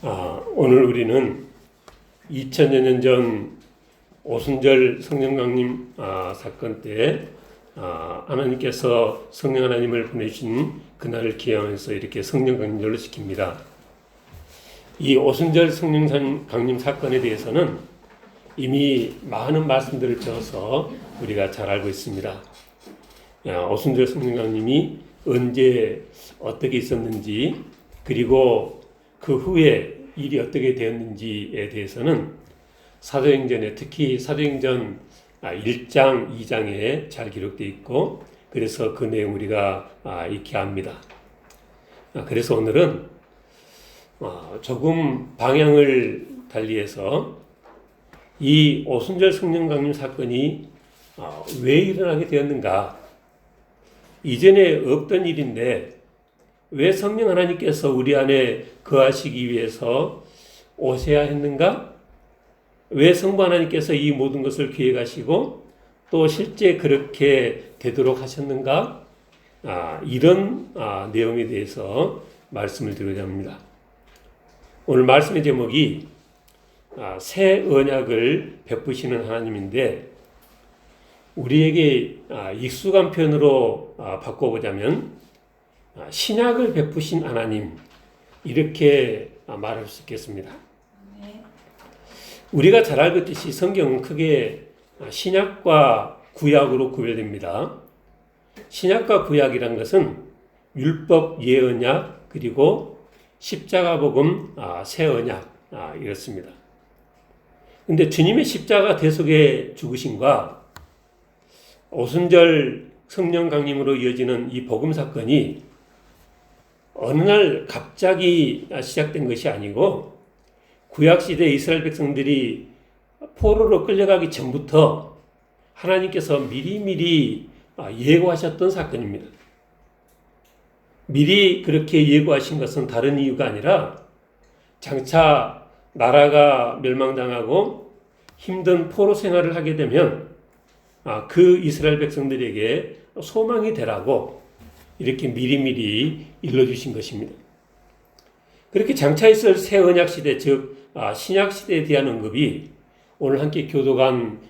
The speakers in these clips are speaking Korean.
오늘 우리는 2000여 년 전 오순절 성령 강림 사건 때 하나님께서 성령 하나님을 보내신 그날을 기념해서 이렇게 성령 강림절로 지킵니다. 이 오순절 성령 강림 사건에 대해서는 이미 많은 말씀들을 들어서 우리가 잘 알고 있습니다. 오순절 성령 강림이 언제 어떻게 있었는지, 그리고 그 후에 일이 어떻게 되었는지에 대해서는 사도행전에, 특히 사도행전 1장, 2장에 잘 기록되어 있고, 그래서 그 내용 우리가 익히 압니다. 그래서 오늘은 조금 방향을 달리해서 이 오순절 성령 강림 사건이 왜 일어나게 되었는가, 이전에 없던 일인데 왜 성령 하나님께서 우리 안에 거하시기 위해서 오셔야 했는가? 왜 성부 하나님께서 이 모든 것을 기획하시고 또 실제 그렇게 되도록 하셨는가? 이런 내용에 대해서 말씀을 드리고자 합니다. 오늘 말씀의 제목이 새 언약을 베푸시는 하나님인데, 우리에게 익숙한 표현으로 바꿔보자면 신약을 베푸신 하나님, 이렇게 말할 수 있겠습니다. 우리가 잘 알고 있듯이 성경은 크게 신약과 구약으로 구별됩니다. 신약과 구약이란 것은 율법, 예언약, 그리고 십자가 복음, 새 언약, 이렇습니다. 근데 주님의 십자가 대속의 죽으심과 오순절 성령 강림으로 이어지는 이 복음 사건이 어느 날 갑자기 시작된 것이 아니고, 구약시대 이스라엘 백성들이 포로로 끌려가기 전부터 하나님께서 미리미리 예고하셨던 사건입니다. 미리 그렇게 예고하신 것은 다른 이유가 아니라, 장차 나라가 멸망당하고 힘든 포로 생활을 하게 되면 그 이스라엘 백성들에게 소망이 되라고 이렇게 미리미리 일러주신 것입니다. 그렇게 장차 있을 새 언약 시대, 즉 신약 시대에 대한 언급이 오늘 함께 교도관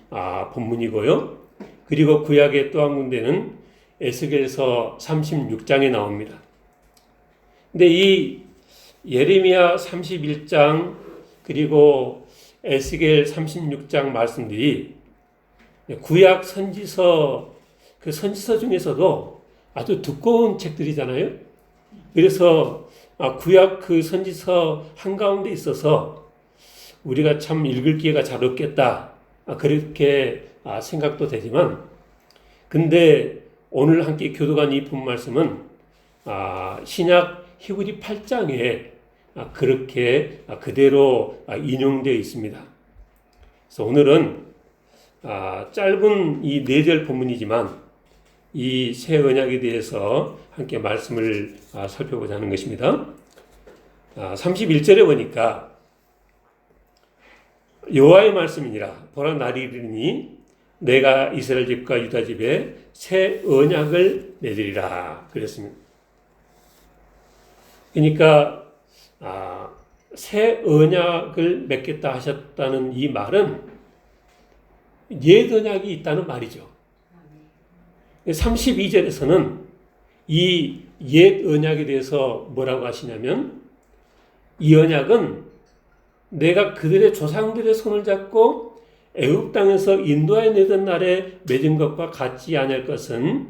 본문이고요. 그리고 구약의 또 한 군데는 에스겔서 36장에 나옵니다. 근데 이 예레미야 31장 그리고 에스겔 36장 말씀들이 구약 선지서, 그 선지서 중에서도 아주 두꺼운 책들이잖아요. 그래서 구약 그 선지서 한가운데 있어서 우리가 참 읽을 기회가 잘 없겠다, 그렇게 생각도 되지만, 근데 오늘 함께 교도관 이 본 말씀은 신약 히브리 8장에 그렇게 그대로 인용되어 있습니다. 그래서 오늘은 짧은 이 4절 본문이지만 이 새 언약에 대해서 함께 말씀을 살펴보자 하는 것입니다. 31절에 보니까 여호와의 말씀이니라, 보라 날이 이르니 내가 이스라엘 집과 유다 집에 새 언약을 맺으리라 그랬습니다. 그러니까 새 언약을 맺겠다 하셨다는 이 말은 옛 언약이 있다는 말이죠. 32절에서는 이 옛 언약에 대해서 뭐라고 하시냐면, 이 언약은 내가 그들의 조상들의 손을 잡고 애굽 땅에서 인도하여 내던 날에 맺은 것과 같지 않을 것은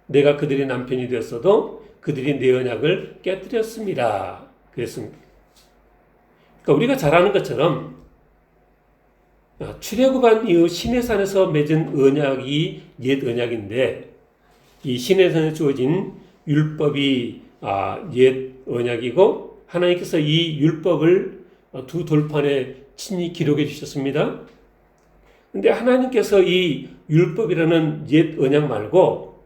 내가 그들의 남편이 되었어도 그들이 내 언약을 깨뜨렸습니다. 그랬습니다. 그러니까 우리가 잘 아는 것처럼 출애굽한 이후 시내산에서 맺은 언약이 옛 언약인데, 이 시내산에 주어진 율법이 옛 언약이고, 하나님께서 이 율법을 두 돌판에 친히 기록해 주셨습니다. 근데 하나님께서 이 율법이라는 옛 언약 말고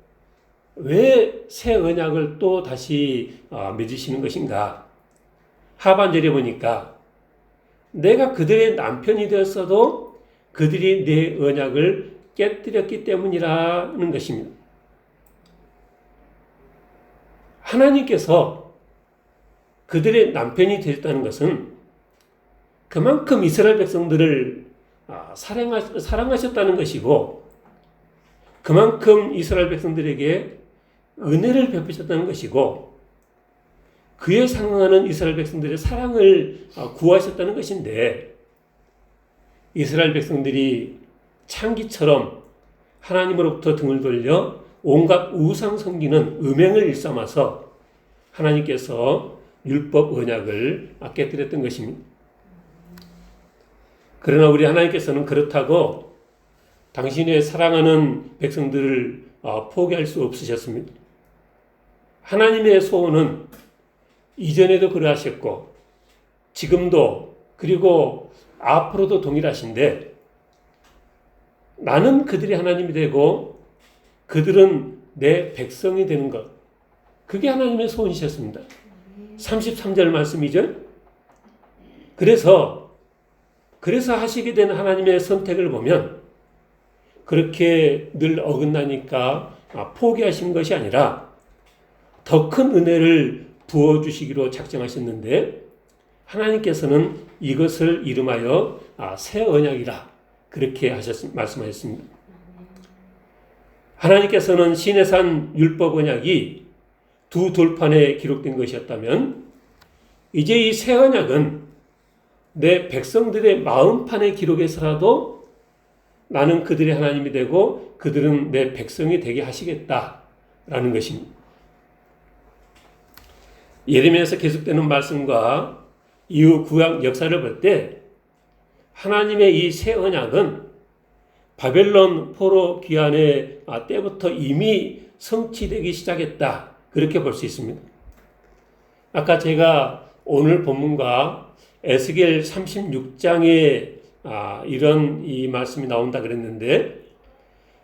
왜 새 언약을 또 다시 맺으시는 것인가? 하반절에 보니까 내가 그들의 남편이 되었어도 그들이 내 언약을 깨뜨렸기 때문이라는 것입니다. 하나님께서 그들의 남편이 되었다는 것은 그만큼 이스라엘 백성들을 사랑하셨다는 것이고, 그만큼 이스라엘 백성들에게 은혜를 베푸셨다는 것이고, 그에 상응하는 이스라엘 백성들의 사랑을 구하셨다는 것인데, 이스라엘 백성들이 창기처럼 하나님으로부터 등을 돌려 온갖 우상 섬기는 음행을 일삼아서 하나님께서 율법 언약을 깨뜨렸던 것입니다. 그러나 우리 하나님께서는 그렇다고 당신의 사랑하는 백성들을 포기할 수 없으셨습니다. 하나님의 소원은 이전에도 그러하셨고 지금도 그리고 앞으로도 동일하신데, 나는 그들이 하나님이 되고 그들은 내 백성이 되는 것, 그게 하나님의 소원이셨습니다. 33절 말씀이죠. 그래서 하시게 된 하나님의 선택을 보면 그렇게 늘 어긋나니까 포기하신 것이 아니라 더 큰 은혜를 부어주시기로 작정하셨는데, 하나님께서는 이것을 이름하여 새 언약이라 그렇게 말씀하셨습니다. 하나님께서는 시내산 율법 언약이 두 돌판에 기록된 것이었다면, 이제 이 새 언약은 내 백성들의 마음판에 기록해서라도 나는 그들의 하나님이 되고 그들은 내 백성이 되게 하시겠다라는 것입니다. 예레미야에서 계속되는 말씀과 이후 구약 역사를 볼 때 하나님의 이 새 언약은 바벨론 포로 귀환의 때부터 이미 성취되기 시작했다, 그렇게 볼 수 있습니다. 아까 제가 오늘 본문과 에스겔 36장에 이런 이 말씀이 나온다 그랬는데,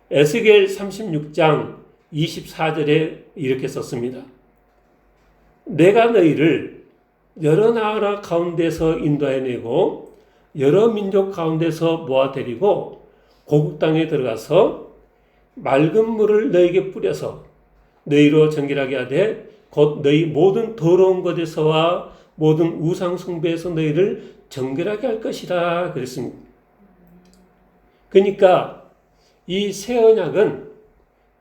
에스겔 36장 24절에 이렇게 썼습니다. 내가 너희를 여러 나라 가운데서 인도해내고 여러 민족 가운데서 모아데리고 고국 땅에 들어가서 맑은 물을 너희에게 뿌려서 너희로 정결하게 하되 곧 너희 모든 더러운 것에서와 모든 우상 숭배에서 너희를 정결하게 할 것이라 그랬습니다. 그러니까 이 새 언약은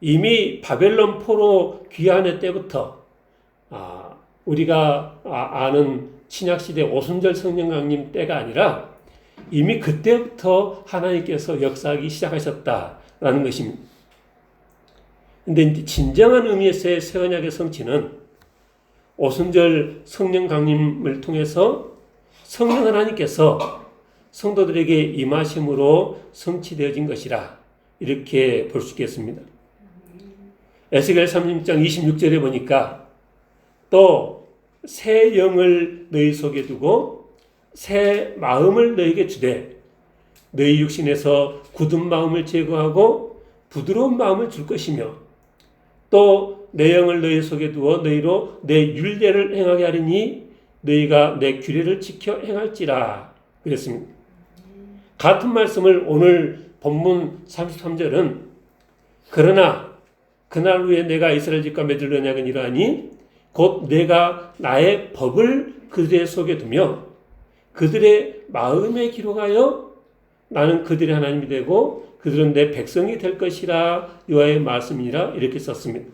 이미 바벨론 포로 귀환의 때부터 우리가 아는 신약시대 오순절 성령 강림 때가 아니라 이미 그때부터 하나님께서 역사하기 시작하셨다라는 것입니다. 그런데 진정한 의미에서의 새 언약의 성취는 오순절 성령 강림을 통해서 성령 하나님께서 성도들에게 임하심으로 성취되어진 것이라 이렇게 볼 수 있겠습니다. 에스겔 36장 26절에 보니까 또 새 영을 너희 속에 두고 새 마음을 너희에게 주되 너희 육신에서 굳은 마음을 제거하고 부드러운 마음을 줄 것이며 또 내 영을 너희 속에 두어 너희로 내 율례를 행하게 하리니 너희가 내 규례를 지켜 행할지라 그랬습니다. 같은 말씀을 오늘 본문 33절은 그러나 그날 후에 내가 이스라엘 집과 맺을 언약은 이러하니 곧 내가 나의 법을 그들의 속에 두며 그들의 마음에 기록하여 나는 그들의 하나님이 되고 그들은 내 백성이 될 것이라 여호와의 말씀이라 이렇게 썼습니다.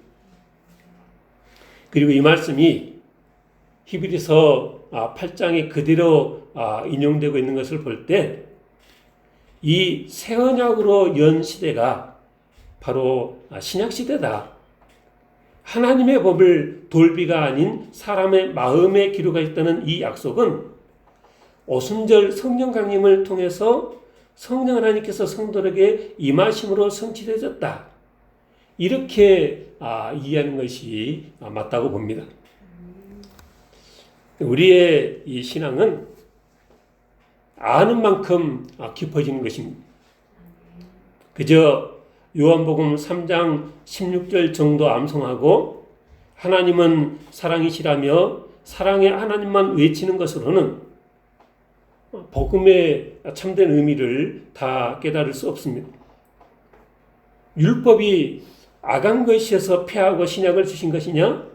그리고 이 말씀이 히브리서 8장에 그대로 인용되고 있는 것을 볼 때 이 새 언약으로 연 시대가 바로 신약 시대다. 하나님의 법을 돌비가 아닌 사람의 마음에 기록하였다는 이 약속은 오순절 성령 강림을 통해서 성령 하나님께서 성도에게 임하심으로 성취되어졌다. 이렇게 이해하는 것이 맞다고 봅니다. 우리의 이 신앙은 아는 만큼 깊어지는 것입니다. 그저 요한복음 3장 16절 정도 암송하고 하나님은 사랑이시라며 사랑의 하나님만 외치는 것으로는 복음의 참된 의미를 다 깨달을 수 없습니다. 율법이 악한 것이어서 폐하고 신약을 주신 것이냐?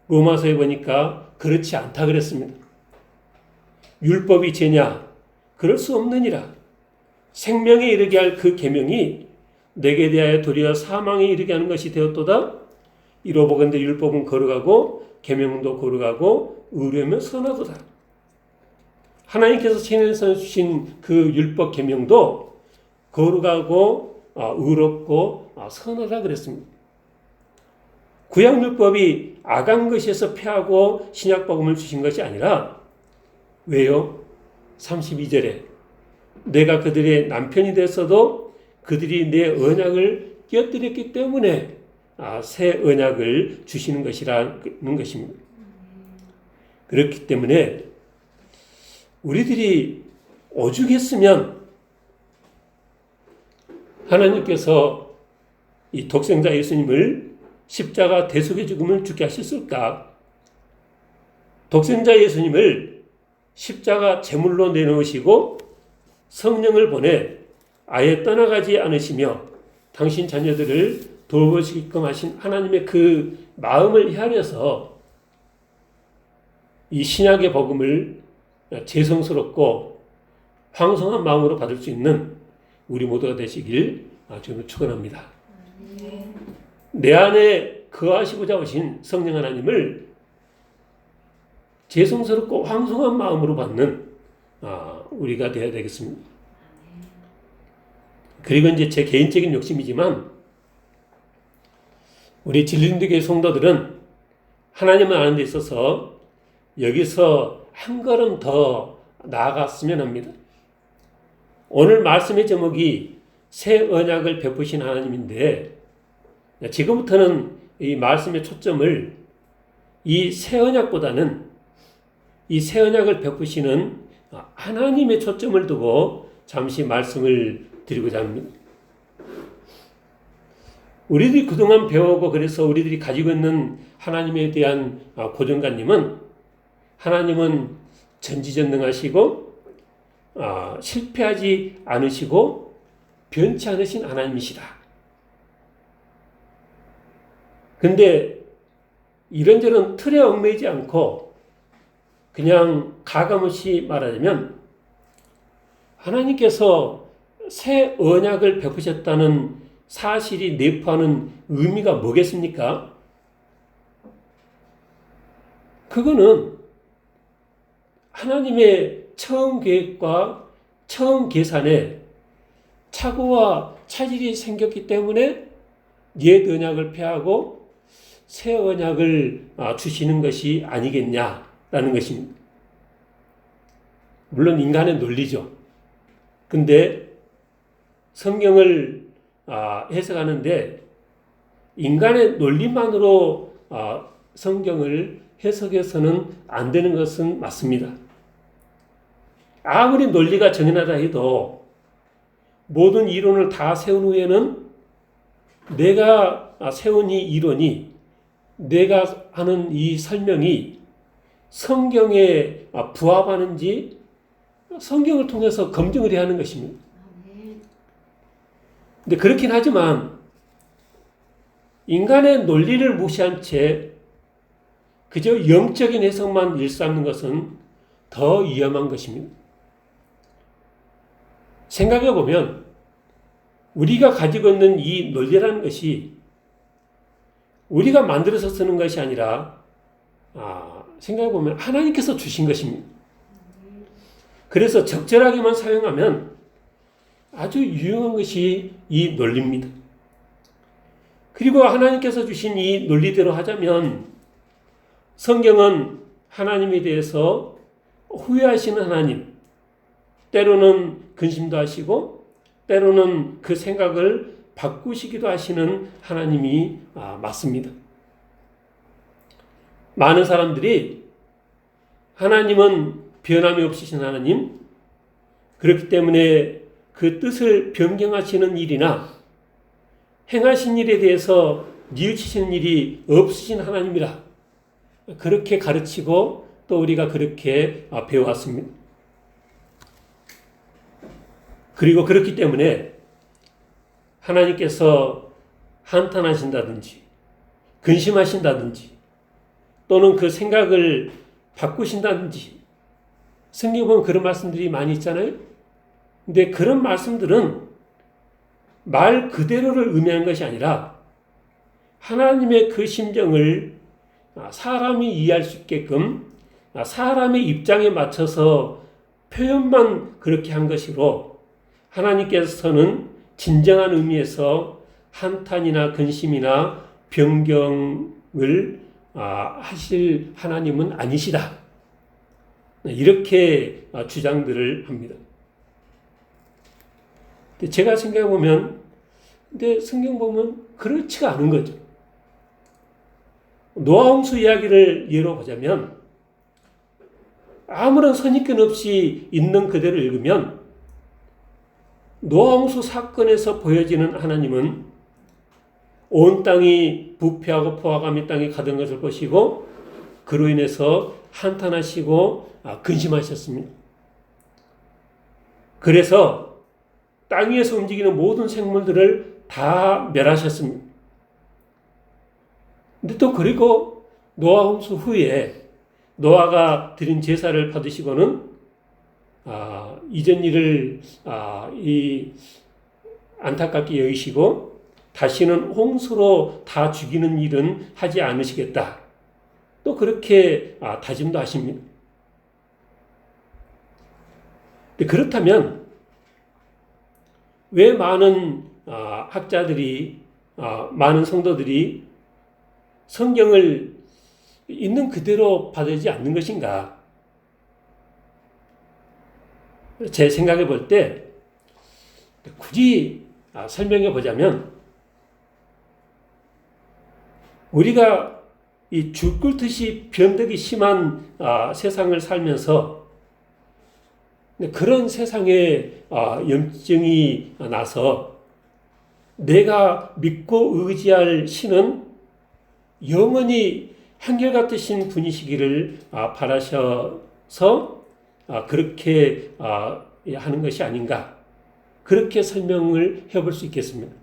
로마서에 보니까 그렇지 않다 그랬습니다. 율법이 죄냐? 그럴 수 없느니라. 생명에 이르게 할 그 계명이 내게 대하여 도리어 사망에 이르게 하는 것이 되었도다. 이로보건대 율법은 거룩하고 계명도 거룩하고 의로우면 선하도다. 하나님께서 신에서 주신 그 율법 계명도 거룩하고 의롭고 선하다 그랬습니다. 구약율법이 악한 것에서 패하고 신약복음을 주신 것이 아니라 왜요? 32절에 내가 그들의 남편이 됐어도 그들이 내 언약을 깨뜨렸기 때문에 새 언약을 주시는 것이라는 것입니다. 그렇기 때문에 우리들이 오죽했으면 하나님께서 이 독생자 예수님을 십자가 대속의 죽음을 죽게 하셨을까? 독생자 예수님을 십자가 제물로 내놓으시고 성령을 보내 아예 떠나가지 않으시며 당신 자녀들을 돌보시게끔 하신 하나님의 그 마음을 헤아려서 이 신약의 복음을 죄성스럽고 황송한 마음으로 받을 수 있는 우리 모두가 되시길 저는 축원합니다. 내 안에 거하시고자 오신 성령 하나님을 죄성스럽고 황송한 마음으로 받는 우리가 되어야 되겠습니다. 그리고 이제 제 개인적인 욕심이지만 우리 진리교회 성도들은 하나님을 아는 데 있어서 여기서 한 걸음 더 나아갔으면 합니다. 오늘 말씀의 제목이 새 언약을 베푸신 하나님인데 지금부터는 이 말씀의 초점을 이 새 언약보다는 이 새 언약을 베푸시는 하나님의 초점을 두고 잠시 말씀을 드리고자 합니다. 우리들이 그동안 배우고 그래서 우리들이 가지고 있는 하나님에 대한 고정관념은 하나님은 전지전능하시고 실패하지 않으시고 변치 않으신 하나님이시다. 근데 이런저런 틀에 얽매이지 않고 그냥 가감없이 말하자면 하나님께서 새 언약을 베푸셨다는 사실이 내포하는 의미가 뭐겠습니까? 그거는 하나님의 처음 계획과 처음 계산에 착오와 차질이 생겼기 때문에 옛 언약을 폐하고 새 언약을 주시는 것이 아니겠냐라는 것입니다. 물론 인간의 논리죠. 근데 성경을 해석하는데 인간의 논리만으로 성경을 해석해서는 안 되는 것은 맞습니다. 아무리 논리가 정연하다 해도 모든 이론을 다 세운 후에는 내가 세운 이 이론이 내가 하는 이 설명이 성경에 부합하는지 성경을 통해서 검증을 해야 하는 것입니다. 근데 그렇긴 하지만 인간의 논리를 무시한 채 그저 영적인 해석만 일삼는 것은 더 위험한 것입니다. 생각해 보면 우리가 가지고 있는 이 논리라는 것이 우리가 만들어서 쓰는 것이 아니라 생각해 보면 하나님께서 주신 것입니다. 그래서 적절하게만 사용하면 아주 유용한 것이 이 논리입니다. 그리고 하나님께서 주신 이 논리대로 하자면 성경은 하나님에 대해서 후회하시는 하나님, 때로는 근심도 하시고 때로는 그 생각을 바꾸시기도 하시는 하나님이 맞습니다. 많은 사람들이 하나님은 변함이 없으신 하나님, 그렇기 때문에 그 뜻을 변경하시는 일이나 행하신 일에 대해서 뉘우치시는 일이 없으신 하나님이라 그렇게 가르치고 또 우리가 그렇게 배워왔습니다. 그리고 그렇기 때문에 하나님께서 한탄하신다든지 근심하신다든지 또는 그 생각을 바꾸신다든지 성경에 보면 그런 말씀들이 많이 있잖아요. 근데 그런 말씀들은 말 그대로를 의미하는 것이 아니라 하나님의 그 심정을 사람이 이해할 수 있게끔 사람의 입장에 맞춰서 표현만 그렇게 한 것이로 하나님께서는 진정한 의미에서 한탄이나 근심이나 변경을 하실 하나님은 아니시다. 이렇게 주장들을 합니다. 제가 생각해 보면, 근데 성경 보면 그렇지가 않은 거죠. 노아 홍수 이야기를 예로 보자면 아무런 선입견 없이 있는 그대로 읽으면 노아 홍수 사건에서 보여지는 하나님은 온 땅이 부패하고 포화감이 땅에 가득한 것을 보시고 그로 인해서 한탄하시고 근심하셨습니다. 그래서 땅 위에서 움직이는 모든 생물들을 다 멸하셨습니다. 근데 또 그리고 노아 홍수 후에 노아가 드린 제사를 받으시고는 이전 일을 안타깝게 여기시고 다시는 홍수로 다 죽이는 일은 하지 않으시겠다. 또 그렇게 다짐도 하십니다. 그렇다면 왜 많은 학자들이 많은 성도들이 성경을 있는 그대로 받아들이지 않는 것인가? 제 생각해 볼 때 굳이 설명해 보자면 우리가 이 줄 끓듯이 변덕이 심한 세상을 살면서 그런 세상에 염증이 나서 내가 믿고 의지할 신은 영원히 한결같으신 분이시기를 바라셔서 그렇게 하는 것이 아닌가. 그렇게 설명을 해볼 수 있겠습니다.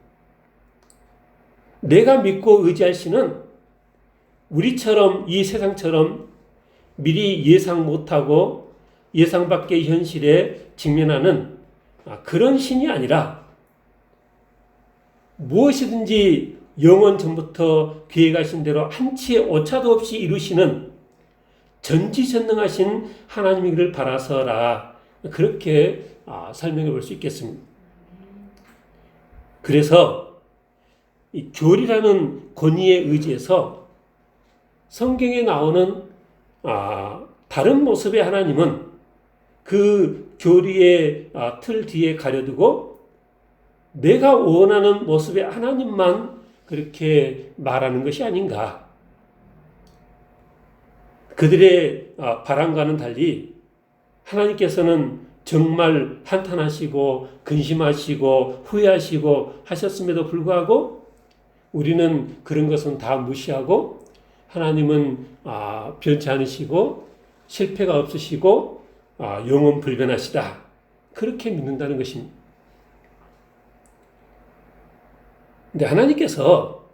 내가 믿고 의지할 신은 우리처럼 이 세상처럼 미리 예상 못하고 예상 밖의 현실에 직면하는 그런 신이 아니라 무엇이든지 영원 전부터 계획하신 대로 한치의 오차도 없이 이루시는 전지전능하신 하나님이기를 바라서라. 그렇게 설명해 볼 수 있겠습니다. 그래서 이 교리라는 권위에 의지해서 성경에 나오는 다른 모습의 하나님은 그 교리의 틀 뒤에 가려두고 내가 원하는 모습의 하나님만 그렇게 말하는 것이 아닌가. 그들의 바람과는 달리 하나님께서는 정말 한탄하시고 근심하시고 후회하시고 하셨음에도 불구하고 우리는 그런 것은 다 무시하고 하나님은 변치 않으시고 실패가 없으시고 영원 불변하시다. 그렇게 믿는다는 것입니다. 근데 하나님께서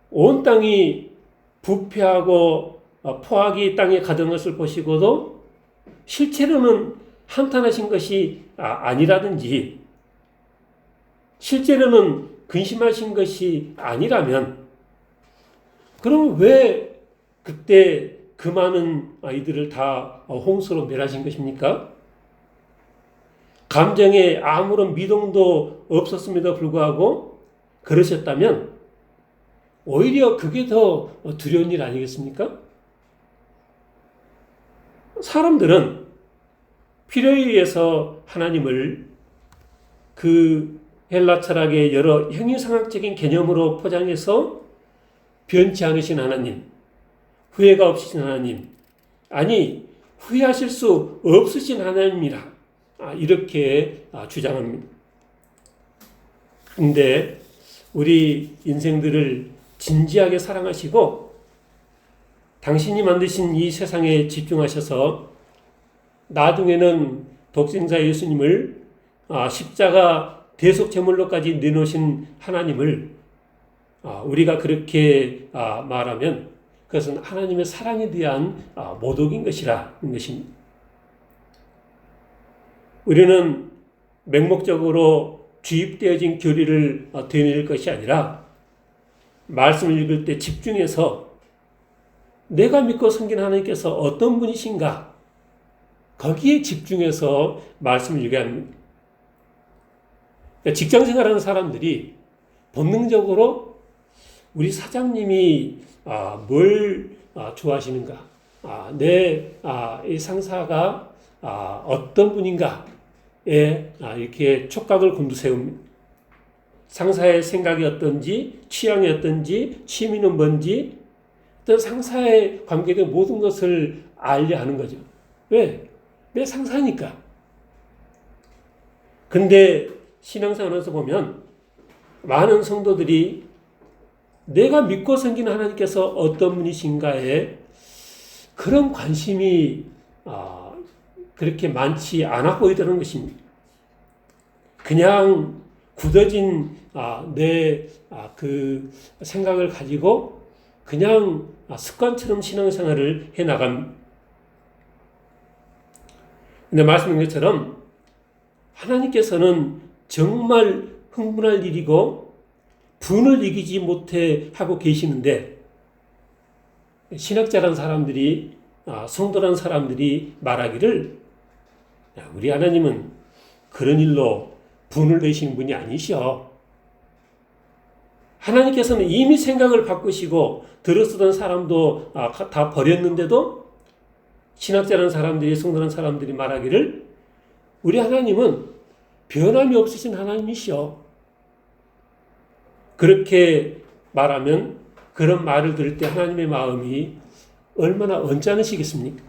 온 땅이 부패하고 포악이 땅에 가득한 것을 보시고도 실제로는 한탄하신 것이 아니라든지 실제로는 근심하신 것이 아니라면 그럼 왜 그때 그 많은 아이들을 다 홍수로 멸하신 것입니까? 감정에 아무런 미동도 없었음에도 불구하고 그러셨다면 오히려 그게 더 두려운 일 아니겠습니까? 사람들은 필요에 의해서 하나님을 그 헬라 철학의 여러 형이상학적인 개념으로 포장해서 변치 않으신 하나님, 후회가 없으신 하나님, 아니 후회하실 수 없으신 하나님이라 이렇게 주장합니다. 그런데 우리 인생들을 진지하게 사랑하시고 당신이 만드신 이 세상에 집중하셔서 나중에는 독생자 예수님을 십자가 대속제물로까지 내놓으신 하나님을 우리가 그렇게 말하면 그것은 하나님의 사랑에 대한 모독인 것이라는 것입니다. 우리는 맹목적으로 주입되어진 교리를 되뇌일 것이 아니라 말씀을 읽을 때 집중해서 내가 믿고 섬긴 하나님께서 어떤 분이신가 거기에 집중해서 말씀을 읽어야 합니다. 그러니까 직장생활하는 사람들이 본능적으로 우리 사장님이 뭘 좋아하시는가, 이 상사가 어떤 분인가에 이렇게 촉각을 곤두세웁니다. 상사의 생각이 어떤지, 취향이 어떤지, 취미는 뭔지, 어떤 상사에 관계된 모든 것을 알려 하는 거죠. 왜? 내 상사니까. 근데 신앙생활에서 보면 많은 성도들이 내가 믿고 섬기는 하나님께서 어떤 분이신가에 그런 관심이 그렇게 많지 않아 보이더라는 것입니다. 그냥 굳어진 내 그 생각을 가지고 그냥 습관처럼 신앙생활을 해나갑니다. 근데 말씀드린 것처럼 하나님께서는 정말 흥분할 일이고 분을 이기지 못해 하고 계시는데 신학자란 사람들이 성도란 사람들이 말하기를 우리 하나님은 그런 일로 분을 내시는 분이 아니셔. 하나님께서는 이미 생각을 바꾸시고 들어쓰던 사람도 다 버렸는데도 신학자란 사람들이 성도란 사람들이 말하기를 우리 하나님은 변함이 없으신 하나님이시여. 그렇게 말하면 그런 말을 들을 때 하나님의 마음이 얼마나 언짢으시겠습니까?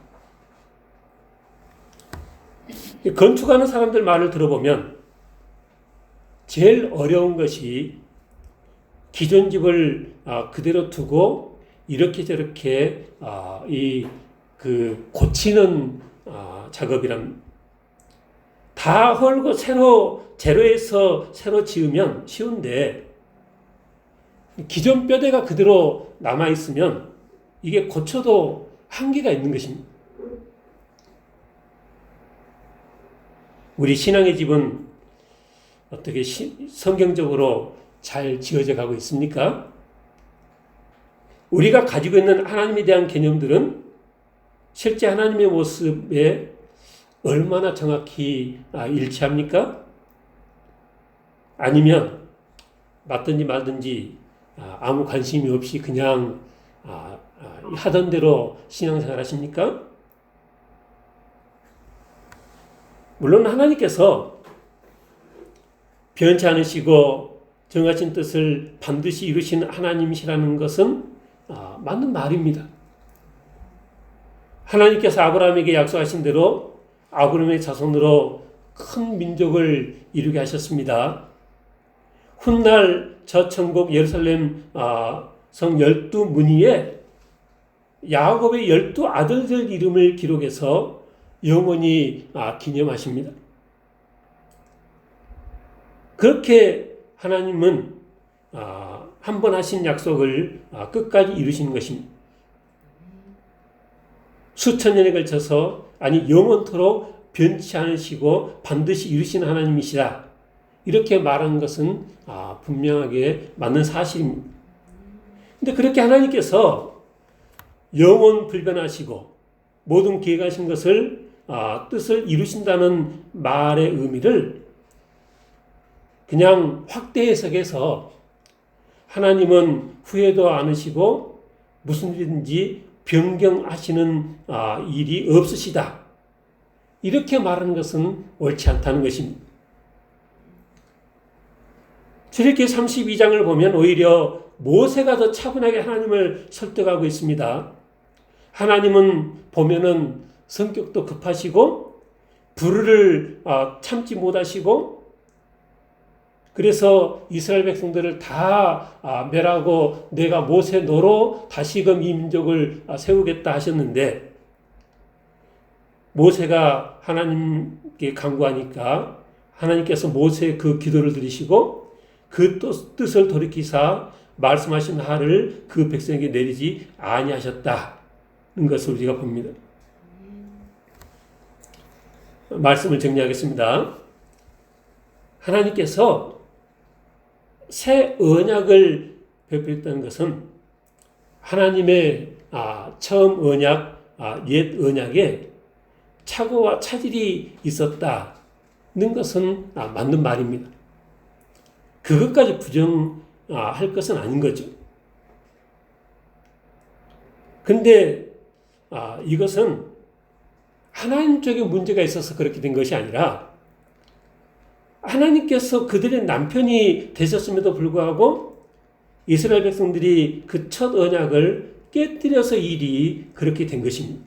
건축하는 사람들 말을 들어보면 제일 어려운 것이 기존 집을 그대로 두고 이렇게 저렇게 고치는 작업이란 다 헐고 제로에서 새로 지으면 쉬운데 기존 뼈대가 그대로 남아있으면 이게 고쳐도 한계가 있는 것입니다. 우리 신앙의 집은 어떻게 성경적으로 잘 지어져 가고 있습니까? 우리가 가지고 있는 하나님에 대한 개념들은 실제 하나님의 모습에 얼마나 정확히 일치합니까? 아니면 맞든지 말든지 아무 관심이 없이 그냥 하던 대로 신앙생활 하십니까? 물론 하나님께서 변치 않으시고 정하신 뜻을 반드시 이루시는 하나님이시라는 것은 맞는 말입니다. 하나님께서 아브라함에게 약속하신 대로 아브라함의 자손으로 큰 민족을 이루게 하셨습니다. 훗날 저 천국 예루살렘 성 12문이에 야곱의 12아들들 이름을 기록해서 영원히 기념하십니다. 그렇게 하나님은 한 번 하신 약속을 끝까지 이루시는 것입니다. 수천 년에 걸쳐서 영원토록 변치 않으시고 반드시 이루시는 하나님이시라 이렇게 말하는 것은 분명하게 맞는 사실입니다. 근데 그렇게 하나님께서 영원 불변하시고 모든 계획하신 것을 뜻을 이루신다는 말의 의미를 그냥 확대 해석해서 하나님은 후회도 않으시고 무슨 일인지 변경하시는 일이 없으시다. 이렇게 말하는 것은 옳지 않다는 것입니다. 출애굽기 32장을 보면 오히려 모세가 더 차분하게 하나님을 설득하고 있습니다. 하나님은 보면은 성격도 급하시고 불의를 참지 못하시고 그래서 이스라엘 백성들을 다 멸하고 내가 모세 너로 다시금 이 민족을 세우겠다 하셨는데 모세가 하나님께 간구하니까 하나님께서 모세의 그 기도를 들으시고 그 뜻을 돌이키사 말씀하신 하를 그 백성에게 내리지 아니하셨다는 것을 우리가 봅니다. 말씀을 정리하겠습니다. 하나님께서 새 언약을 베풀었다는 것은 하나님의 처음 언약, 옛 언약에 착오와 차질이 있었다는 것은 맞는 말입니다. 그것까지 부정할 것은 아닌 거죠. 근데 이것은 하나님 쪽에 문제가 있어서 그렇게 된 것이 아니라 하나님께서 그들의 남편이 되셨음에도 불구하고 이스라엘 백성들이 그 첫 언약을 깨뜨려서 일이 그렇게 된 것입니다.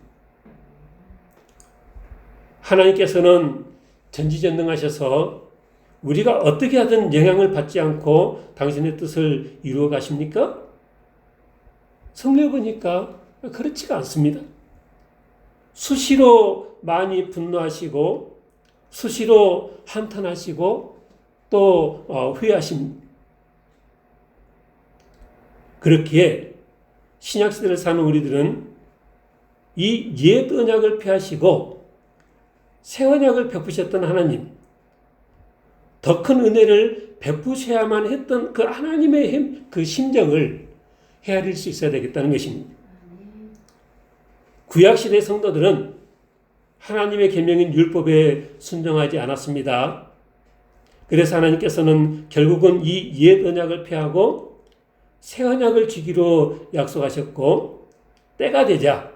하나님께서는 전지전능하셔서 우리가 어떻게 하든 영향을 받지 않고 당신의 뜻을 이루어 가십니까? 성경에 보니까 그렇지가 않습니다. 수시로 많이 분노하시고 수시로 한탄하시고 또 후회하십니다. 그렇기에 신약시대를 사는 우리들은 이 옛 언약을 폐하시고 새 언약을 베푸셨던 하나님, 더 큰 은혜를 베푸셔야만 했던 그 하나님의 그 심정을 헤아릴 수 있어야 되겠다는 것입니다. 구약시대 성도들은 하나님의 계명인 율법에 순종하지 않았습니다. 그래서 하나님께서는 결국은 이 옛 언약을 폐하고 새 언약을 주기로 약속하셨고 때가 되자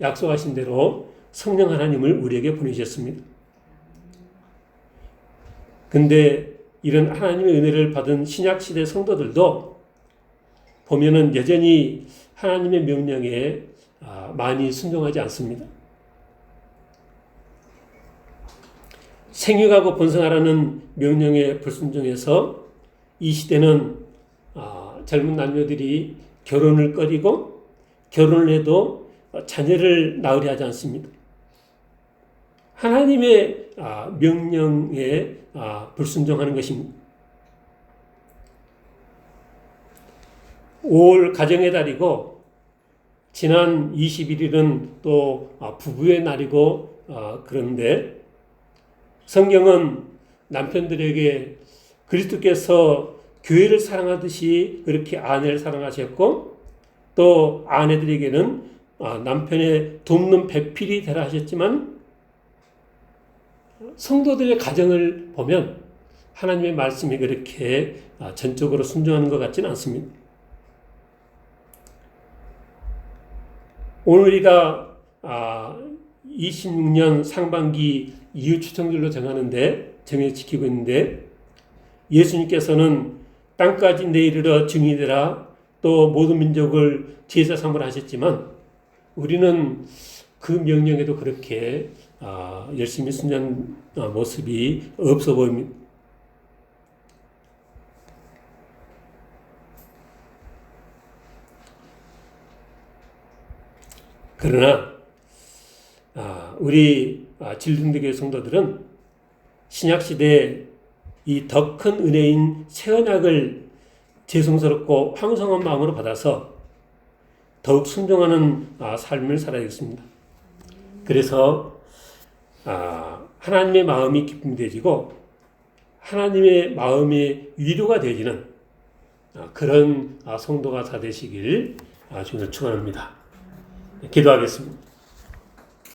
약속하신 대로 성령 하나님을 우리에게 보내셨습니다. 근데 이런 하나님의 은혜를 받은 신약시대 성도들도 보면은 여전히 하나님의 명령에 많이 순종하지 않습니다. 생육하고 번성하라는 명령에 불순종해서 이 시대는 젊은 남녀들이 결혼을 꺼리고 결혼을 해도 자녀를 낳으려 하지 않습니다. 하나님의 명령에 불순종하는 것입니다. 5월 가정의 달이고 지난 21일은 또 부부의 날이고 그런데 성경은 남편들에게 그리스도께서 교회를 사랑하듯이 그렇게 아내를 사랑하셨고 또 아내들에게는 남편의 돕는 배필이 되라 하셨지만 성도들의 가정을 보면 하나님의 말씀이 그렇게 전적으로 순종하는 것 같지는 않습니다. 오늘 우리가 26년 상반기 이후 추천절로 정해 지키고 있는데 예수님께서는 땅까지 내이르러 증인이 되라 또 모든 민족을 제자 삼으라 하셨지만 우리는 그 명령에도 그렇게 열심히 순종하는 모습이 없어 보입니다. 그러나 우리 진리교회 성도들은 신약시대에 이 더 큰 은혜인 새 언약을 죄송스럽고 황송한 마음으로 받아서 더욱 순종하는 삶을 살아야겠습니다. 그래서 하나님의 마음이 기쁨이 되지고 하나님의 마음이 위로가 되지는 그런 성도가 다 되시길 주님을 축원합니다. 기도하겠습니다.